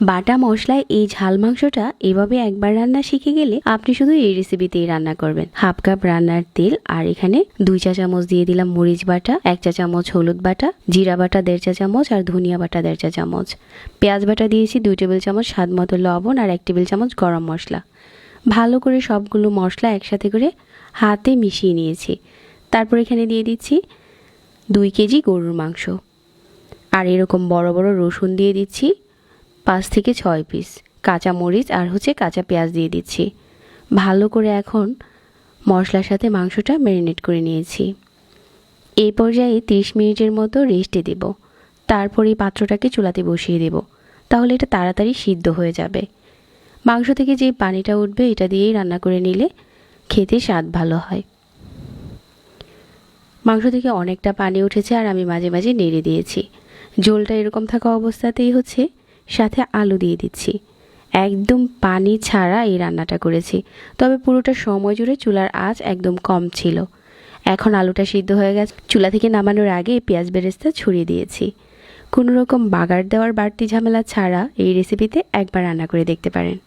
বাটা মশলায় এই ঝাল মাংসটা এভাবে একবার রান্না শিখে গেলে আপনি শুধু এই রেসিপিতেই রান্না করবেন। হাফ কাপ রান্নার তেল, আর এখানে 2 চা চামচ দিয়ে দিলাম মরিচ বাটা, 1 চা চামচ হলুদ বাটা, জিরা বাটা 1.5 চা চামচ, আর ধনিয়া বাটা 1.5 চা চামচ। পেঁয়াজ বাটা দিয়েছি 2 টেবিল চামচ, স্বাদ মতো লবণ, আর 1 টেবিল চামচ গরম মশলা। ভালো করে সবগুলো মশলা একসাথে করে হাতে মিশিয়ে নিয়েছি। তারপর এখানে দিয়ে দিচ্ছি 2 কেজি গরুর মাংস, আর এরকম বড় বড় রসুন দিয়ে দিচ্ছি 5 থেকে 6 পিস, কাঁচা মরিচ আর কাঁচা পেঁয়াজ দিয়ে দিচ্ছি। ভালো করে এখন মশলার সাথে মাংসটা ম্যারিনেট করে নিয়েছি। এই পর্যায়ে 30 মিনিটের মতো রেস্টে দেব। তারপর এই পাত্রটাকে চুলাতে বসিয়ে দেব, তাহলে এটা তাড়াতাড়ি সিদ্ধ হয়ে যাবে। মাংস থেকে যে পানিটা উঠবে এটা দিয়েই রান্না করে নিলে খেতে স্বাদ ভালো হয়। মাংস থেকে অনেকটা পানি উঠেছে, আর আমি মাঝে মাঝে নেড়ে দিয়েছি। ঝোলটা এরকম থাকা অবস্থাতেই সাথে আলু দিয়ে দিচ্ছি। একদম পানি ছাড়া এই রান্নাটা করেছি, তবে পুরোটা সময় জুড়ে চুলার আঁচ একদম কম ছিল। এখন আলুটা সিদ্ধ হয়ে গেছে। চুলা থেকে নামানোর আগে পেঁয়াজ বেরেস্তা ছড়িয়ে দিয়েছি। কোনো রকম বাগার দেওয়ার বাড়তি ঝামেলা ছাড়া এই রেসিপিতে একবার রান্না করে দেখতে পারেন।